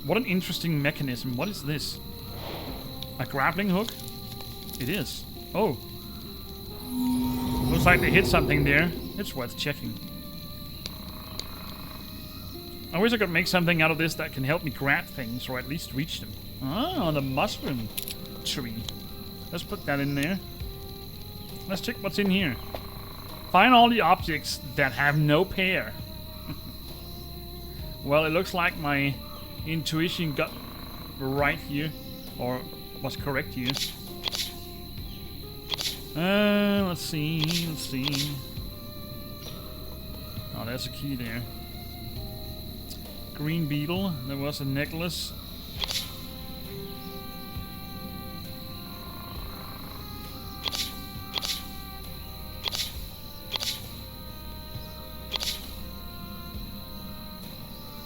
What an interesting mechanism. What is this? A grappling hook? It is. Oh. Looks like they hit something there. It's worth checking. I wish I could make something out of this that can help me grab things, or at least reach them. Ah, the mushroom tree. Let's put that in there. Let's check what's in here. Find all the objects that have no pair. Well, it looks like my intuition got right here, or was correct here. Let's see. Oh, there's a key there. Green beetle. There was a necklace.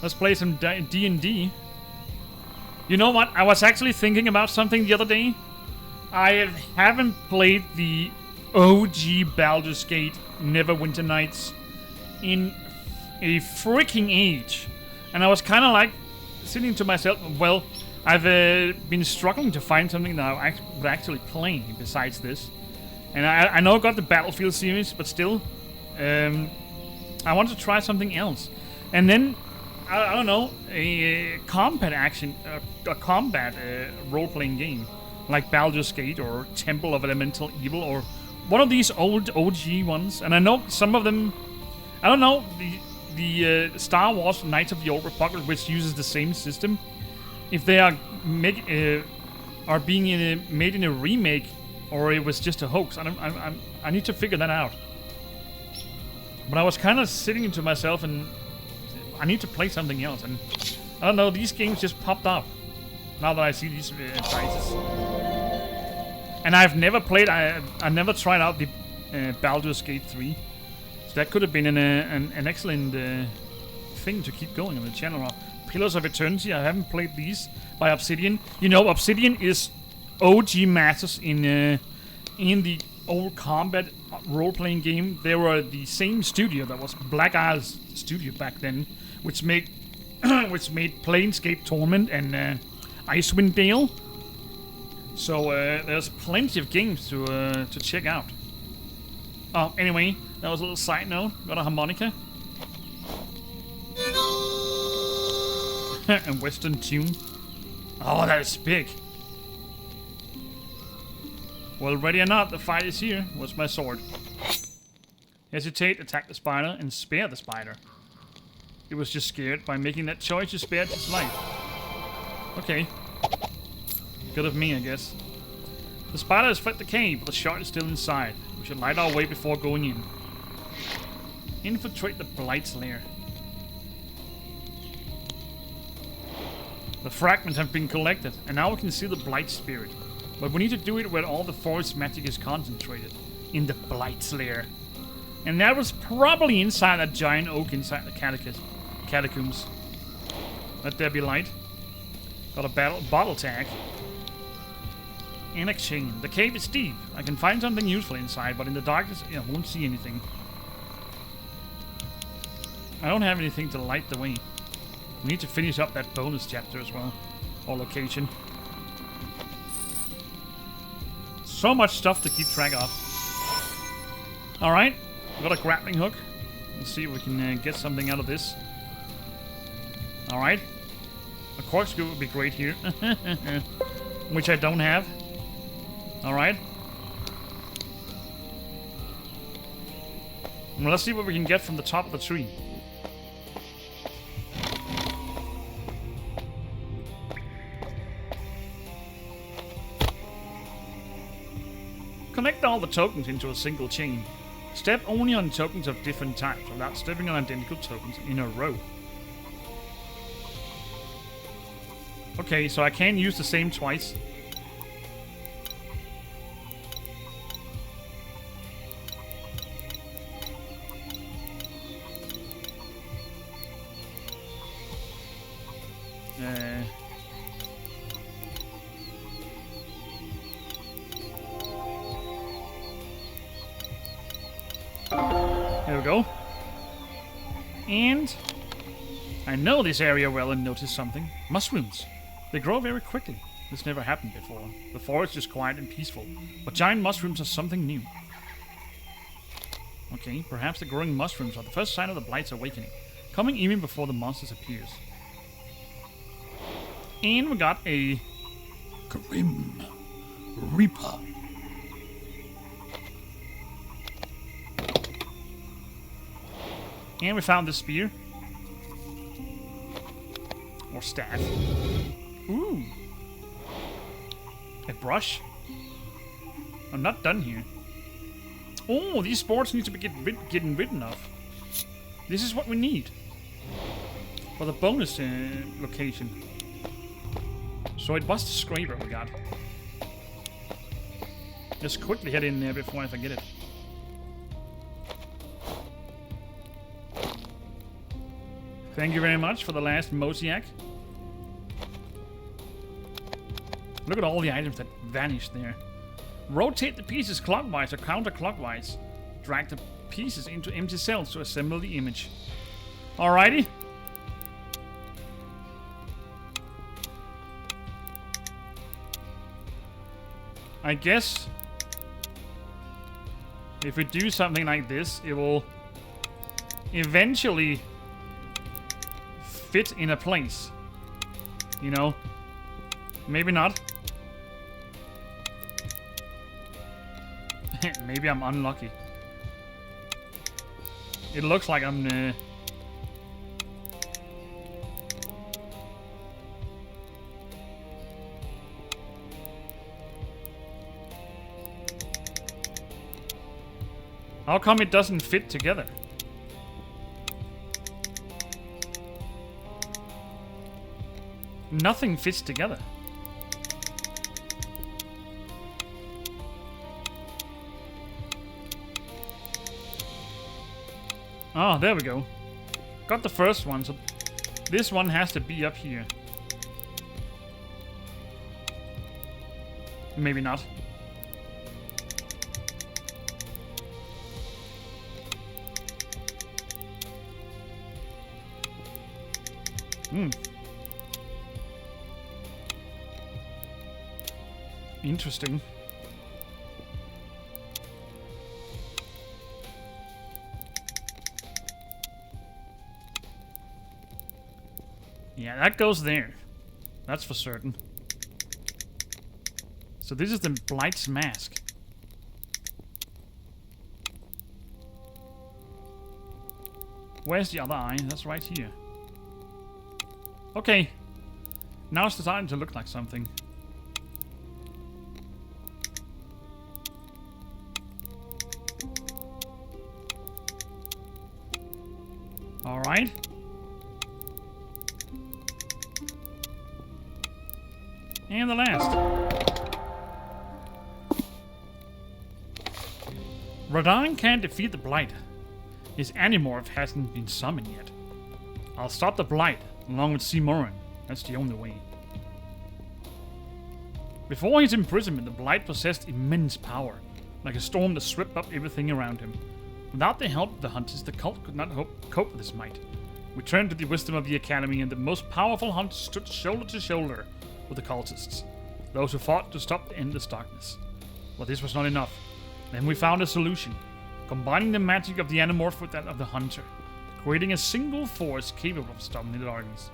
Let's play some D&D. You know what? I was actually thinking about something the other day. I haven't played the OG Baldur's Gate Neverwinter Nights in a freaking age. And I was kind of like sitting to myself, well, I've been struggling to find something that I would actually play besides this. And I know I got the Battlefield series, but still, I want to try something else. And then, I don't know, a combat action, a combat role-playing game. Like Baldur's Gate or Temple of Elemental Evil or one of these old OG ones. And I know some of them, I don't know, the Star Wars Knights of the Old Republic, which uses the same system, if they are being made in a remake or it was just a hoax. I need to figure that out. But I was kind of sitting into myself and I need to play something else. And I don't know, these games just popped up now that I see these prices. And I've never played, I never tried out the Baldur's Gate 3. So that could have been an excellent thing to keep going on the channel. Pillars of Eternity, I haven't played these by Obsidian. You know, Obsidian is OG masters in the old combat role-playing game. They were the same studio that was Black Isle's studio back then, which made Planescape Torment and Icewind Dale. So there's plenty of games to check out. Oh, anyway, that was a little side note. Got a harmonica. And Western tune. Oh, that is big. Well, ready or not, the fight is here. What's my sword? Hesitate, attack the spider, and spare the spider. It was just scared. By making that choice, you spared its life. Okay. Good of me, I guess. The spider has fled the cave, but the shard is still inside. We should light our way before going in. Infiltrate the Blight's lair. The fragments have been collected, and now we can see the Blight spirit. But we need to do it where all the forest magic is concentrated. In the Blight's lair. And that was probably inside that giant oak inside the catacombs. Let there be light. Got a bottle tag. And a chain. The cave is deep. I can find something useful inside, but in the darkness, I won't see anything. I don't have anything to light the way. We need to finish up that bonus chapter as well. Or location. So much stuff to keep track of. Alright. Got a grappling hook. Let's see if we can get something out of this. Alright. A corkscrew would be great here. Which I don't have. Alright. Well, let's see what we can get from the top of the tree. Connect all the tokens into a single chain. Step only on tokens of different types without stepping on identical tokens in a row. Okay, so I can't use the same twice. There we go. And I know this area well and noticed something. Mushrooms. They grow very quickly. This never happened before. The forest is quiet and peaceful, but giant mushrooms are something new. Okay, perhaps the growing mushrooms are the first sign of the Blight's awakening, coming even before the monsters appears. And we got a Grim Reaper. And we found this spear. Or staff. Ooh. A brush. I'm not done here. Oh, these spores need to be getting rid of. This is what we need. For the bonus location. So it was the scraper we got. Just quickly head in there before I forget it. Thank you very much for the last mosaic. Look at all the items that vanished there. Rotate the pieces clockwise or counterclockwise. Drag the pieces into empty cells to assemble the image. Alrighty. I guess if we do something like this, it will eventually fit in a place. You know? Maybe not. Maybe I'm unlucky. It looks like I'm How come it doesn't fit together? Nothing fits together. Oh, there we go. Got the first one, so this one has to be up here. Maybe not. Interesting. Yeah, that goes there. That's for certain. So this is the Blight's mask. Where's the other eye? That's right here. Okay. Now it's starting to look like something. Alright. And the last. Radon can't defeat the Blight. His Animorph hasn't been summoned yet. I'll stop the Blight, along with Simoran. That's the only way. Before his imprisonment, the Blight possessed immense power, like a storm that swept up everything around him. Without the help of the hunters, the cult could not cope with this might. We turned to the wisdom of the Academy, and the most powerful hunters stood shoulder to shoulder with the cultists, those who fought to stop the endless darkness. But this was not enough. Then we found a solution, combining the magic of the Animorph with that of the hunter, creating a single force capable of stopping the darkness.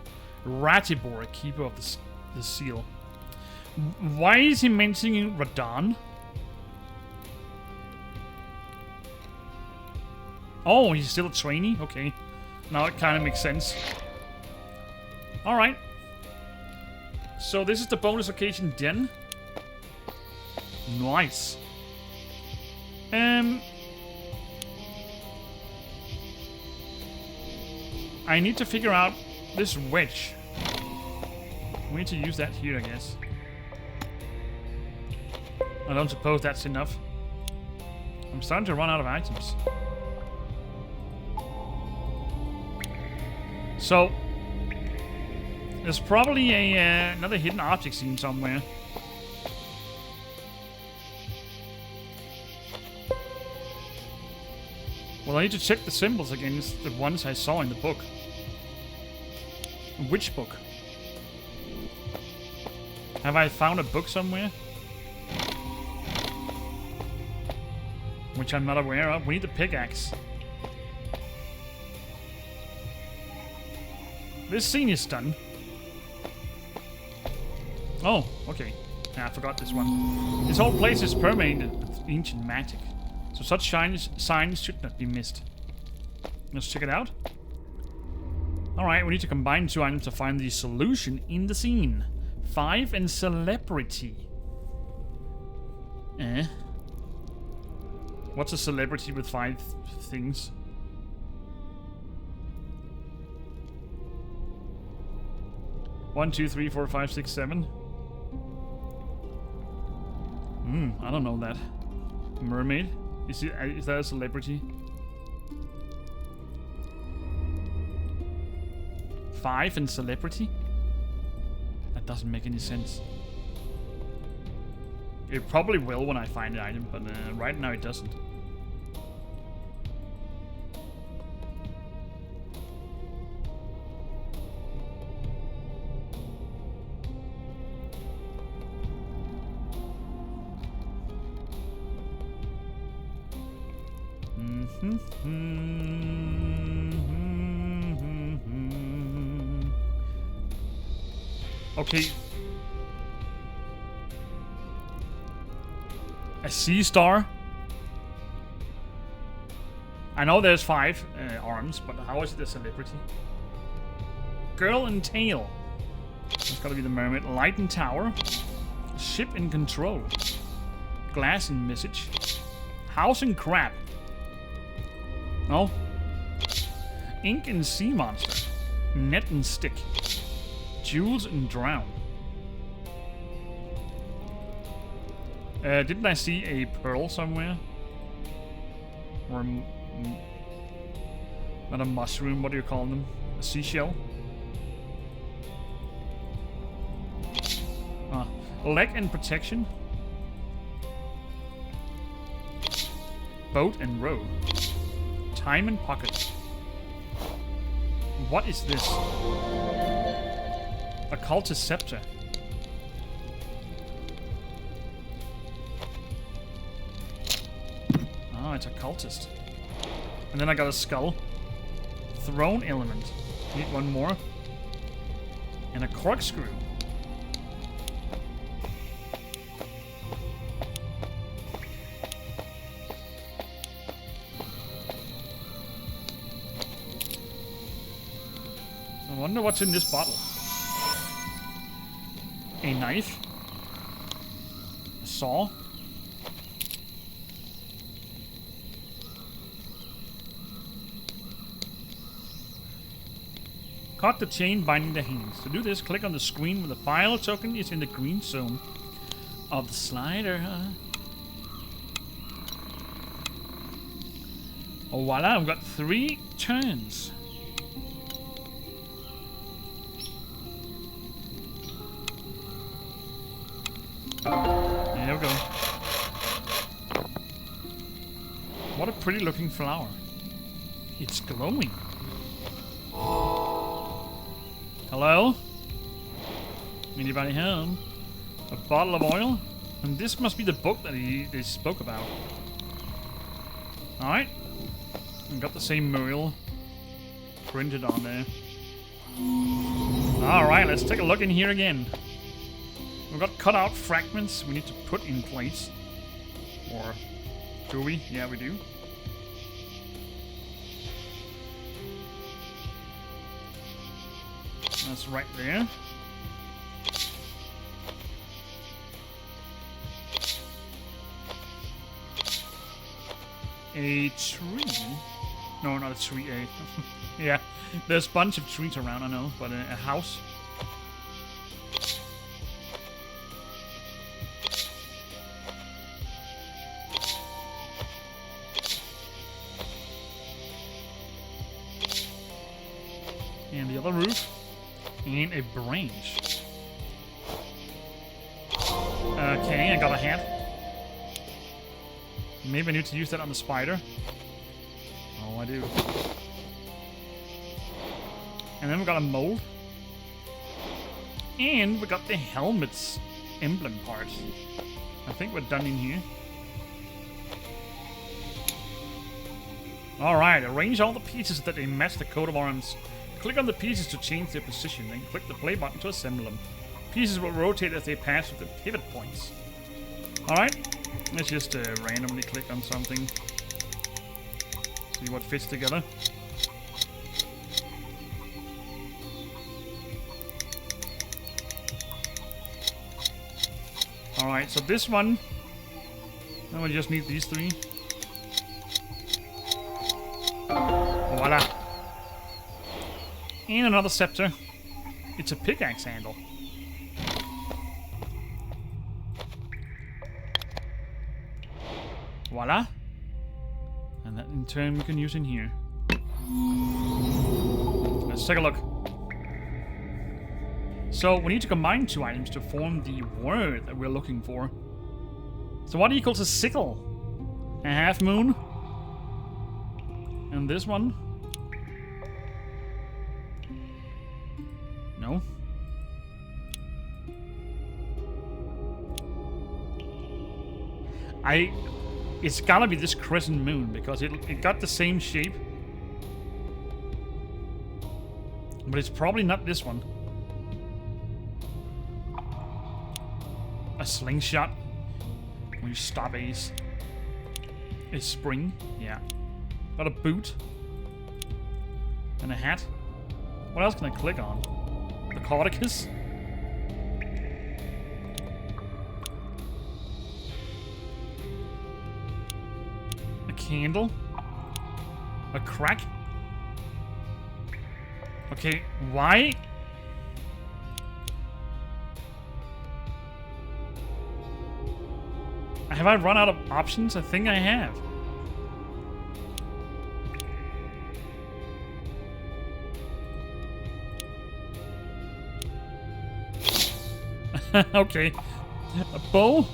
Ratibor, keeper of the seal. Why is he mentioning Radon? Oh, he's still a trainee? Okay. Now it kind of makes sense. Alright. So this is the bonus location den. Nice. I need to figure out this wedge. We need to use that here, I guess. I don't suppose that's enough. I'm starting to run out of items. So, there's probably another hidden object scene somewhere. Well, I need to check the symbols against the ones I saw in the book. Which book? Have I found a book somewhere? Which I'm not aware of. We need the pickaxe. This scene is done. Oh, okay. I forgot this one. This whole place is permeated with ancient magic, so such signs should not be missed. Let's check it out. Alright, we need to combine 2 items to find the solution in the scene. 5 and celebrity. What's a celebrity with 5 things? One, 2, 3, 4, 5, 6, 7. I don't know that. Mermaid? Is that a celebrity? 5 and celebrity? That doesn't make any sense. It probably will when I find the item, but right now it doesn't. Okay. A sea star? I know there's 5 arms, but how is it a celebrity? Girl and tail. That's gotta be the mermaid. Light and tower. Ship in control. Glass and message. House and crab. No. Ink and sea monster. Net and stick. Jewels and drown. Didn't I see a pearl somewhere? Or not a mushroom, what do you call them? A seashell? Leg and protection. Boat and row. Time and pocket. What is this? Occultist scepter. Oh, it's occultist. And then I got a skull. Throne element. Need one more. And a corkscrew. I wonder what's in this bottle. A knife. A saw. Cut the chain binding the hands. To do this, click on the screen where the file token is in the green zone of the slider. Oh, voila, I've got 3 turns. There we go. What a pretty looking flower. It's glowing. Hello? Anybody home? A bottle of oil? And this must be the book that they spoke about. Alright. We've got the same Muriel printed on there. Alright, let's take a look in here again. We've got cut out fragments we need to put in place. Or do we? Yeah, we do. That's right there. A tree? No, not a tree. Yeah, there's a bunch of trees around, I know, but a house. And the other roof. And a branch. Okay, I got a hat. Maybe I need to use that on the spider. Oh, I do. And then we got a mold. And we got the helmet's emblem part. I think we're done in here. Alright, arrange all the pieces so that they match the coat of arms. Click on the pieces to change their position, then click the play button to assemble them. Pieces will rotate as they pass through the pivot points. Alright, let's just randomly click on something. See what fits together. Alright, so this one... Now we just need these three. Voila. And another scepter. It's a pickaxe handle. Voila. And that in turn we can use in here. Let's take a look. So we need to combine two items to form the word that we're looking for. So what equals a sickle? A half moon? And this one? No. It's gotta be this crescent moon because it got the same shape. But it's probably not this one. A slingshot. When you stop Ace. A spring. Yeah. Got a boot. And a hat. What else can I click on? The Cordicus. A candle. A crack. Okay, why? Have I run out of options? I think I have. Okay. A bow.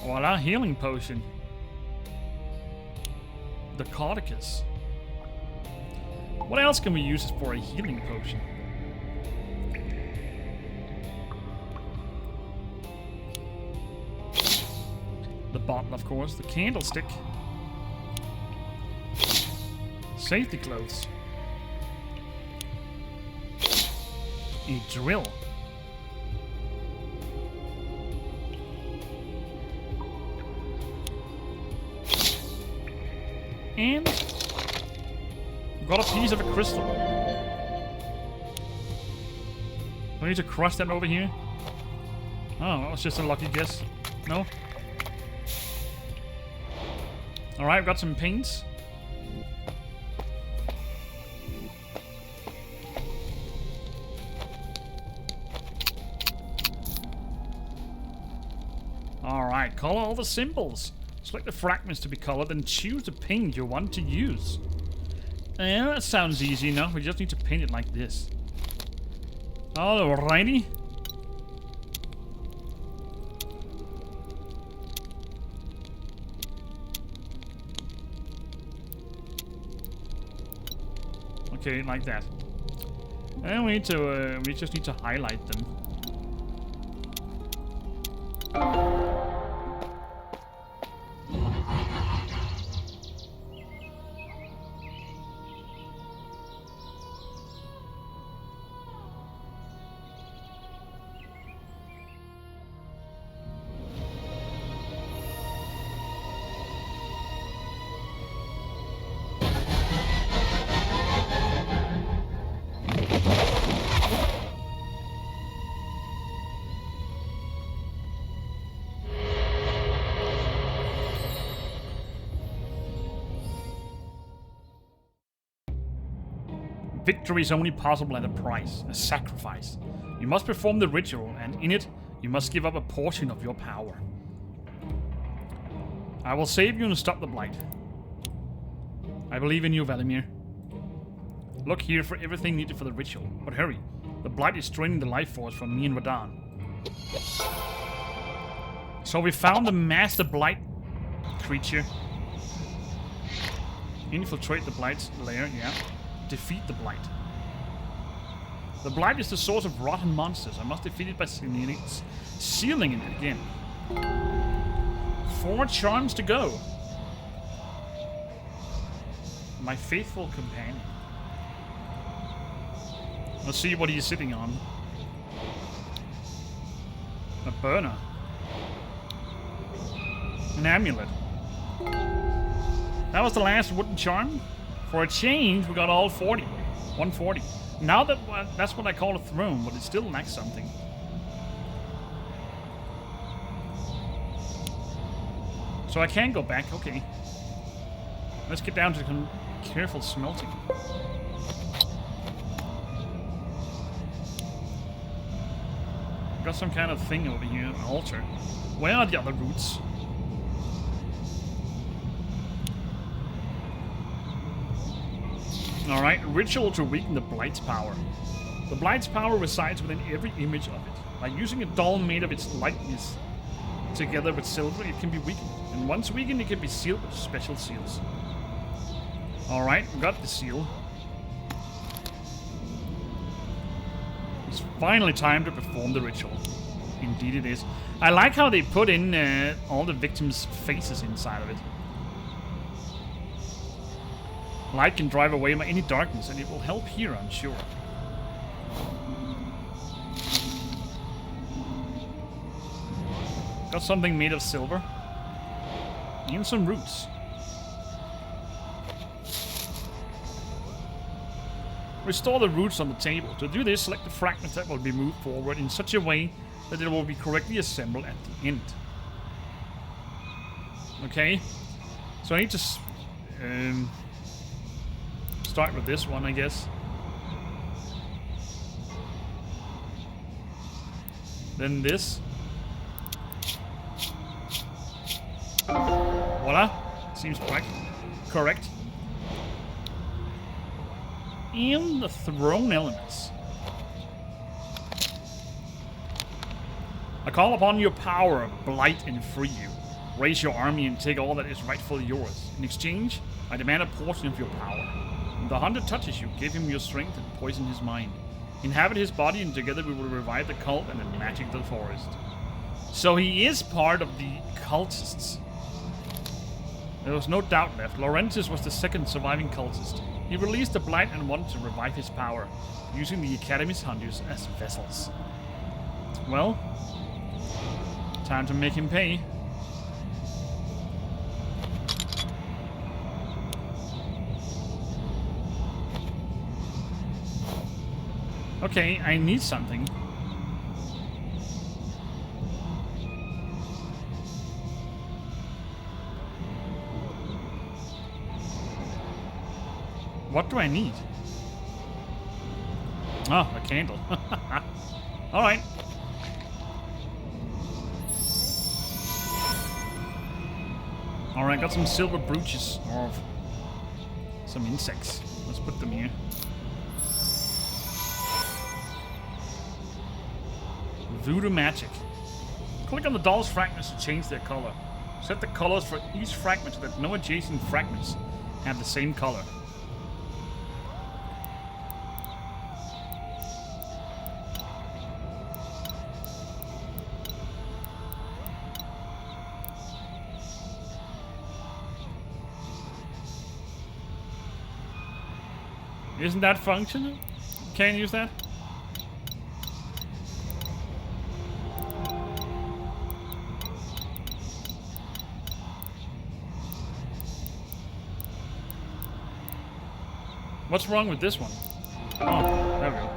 Voila, healing potion. The Cordicus. What else can we use for a healing potion? The bottle, of course. The candlestick. Safety clothes. A drill. And we've got a piece of a crystal. Do I need to crush that over here? Oh, that was just a lucky guess. No? Alright, we've got some paints. Alright, color all the symbols. Select the fragments to be colored and choose the paint you want to use. Yeah, that sounds easy enough. We just need to paint it like this. Alrighty. Okay, like that. And we just need to highlight them. Victory is only possible at a price, a sacrifice. You must perform the ritual, and in it, you must give up a portion of your power. I will save you and stop the blight. I believe in you, Valimir. Look here for everything needed for the ritual, but hurry. The blight is draining the life force from me and Radahn. So we found the master blight creature. Infiltrate the blight's lair, yeah. Defeat the blight. The blight is the source of rotten monsters. I must defeat it by sealing it again. 4 charms to go. My faithful companion. Let's see what he's sitting on. A burner. An amulet. That was the last wooden charm. For a change, we got all 40. 140. Now that's what I call a throne, but it still lacks something. So I can go back. Okay. Let's get down to careful smelting. Got some kind of thing over here, an altar. Where are the other roots? Alright, ritual to weaken the Blight's power. The Blight's power resides within every image of it. By using a doll made of its likeness together with silver, it can be weakened. And once weakened, it can be sealed with special seals. Alright, we got the seal. It's finally time to perform the ritual. Indeed it is. I like how they put in all the victims' faces inside of it. Light can drive away any darkness, and it will help here, I'm sure. Got something made of silver. And some roots. Restore the roots on the table. To do this, select the fragments that will be moved forward in such a way that it will be correctly assembled at the end. Okay. So I need to start with this one, I guess. Then this. Voila. Seems correct. And the throne elements. I call upon your power, blight and free you. Raise your army and take all that is rightfully yours. In exchange, I demand a portion of your power. When the hunter touches you, give him your strength and poison his mind. Inhabit his body, and together we will revive the cult and the magic of the forest. So he is part of the cultists. There was no doubt left. Laurentis was the second surviving cultist. He released the blight and wanted to revive his power, using the Academy's hunters as vessels. Well, time to make him pay. Okay, I need something. What do I need? Oh, a candle. Alright. Alright, got some silver brooches of some insects. Let's put them here. Voodoo magic. Click on the doll's fragments to change their color. Set the colors for each fragment so that no adjacent fragments have the same color. Isn't that functional? Can you use that? What's wrong with this one? Oh, there we go.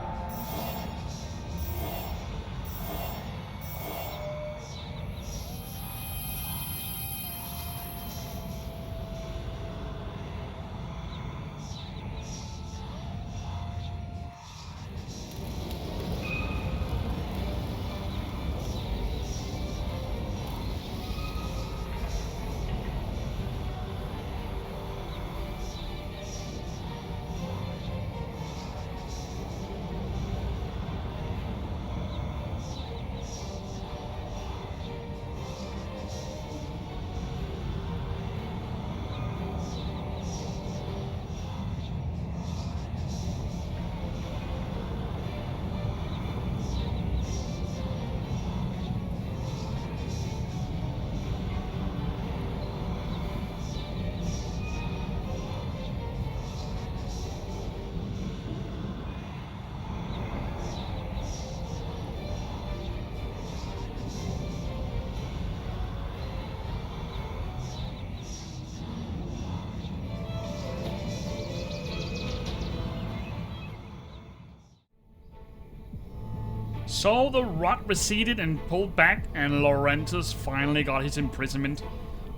So the rot receded and pulled back, and Laurentus finally got his imprisonment.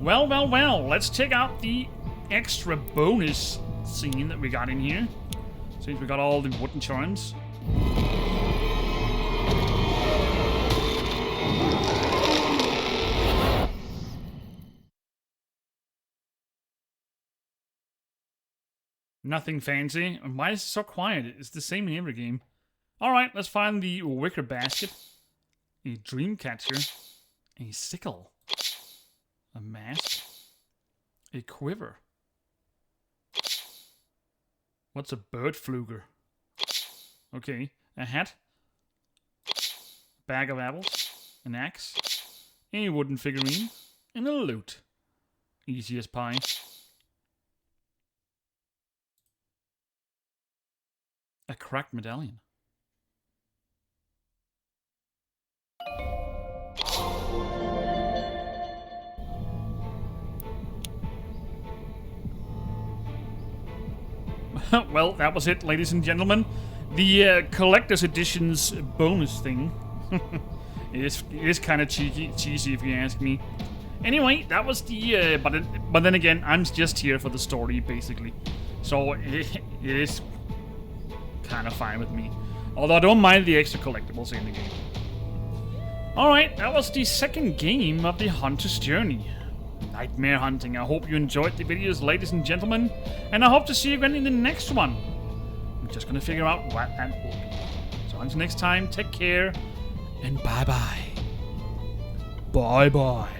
Well, well, well, let's check out the extra bonus scene that we got in here. Since we got all the wooden charms. Nothing fancy. Why is it so quiet? It's the same in every game. Alright, let's find the wicker basket. A dream catcher. A sickle. A mask. A quiver. What's a bird fluger? Okay, a hat. Bag of apples. An axe. A wooden figurine. And a lute. Easy as pie. A cracked medallion. Well, that was it, ladies and gentlemen. The collector's edition's bonus thing. it is kind of cheesy if you ask me. Anyway, that was the... but then again, I'm just here for the story, basically. So it is kind of fine with me. Although I don't mind the extra collectibles in the game. Alright, that was the second game of the Hunter's Journey. Nightmare hunting. I hope you enjoyed the videos, ladies and gentlemen, and I hope to see you again in the next one. I'm just gonna figure out what that will be. So until next time, take care, and bye-bye. Bye-bye.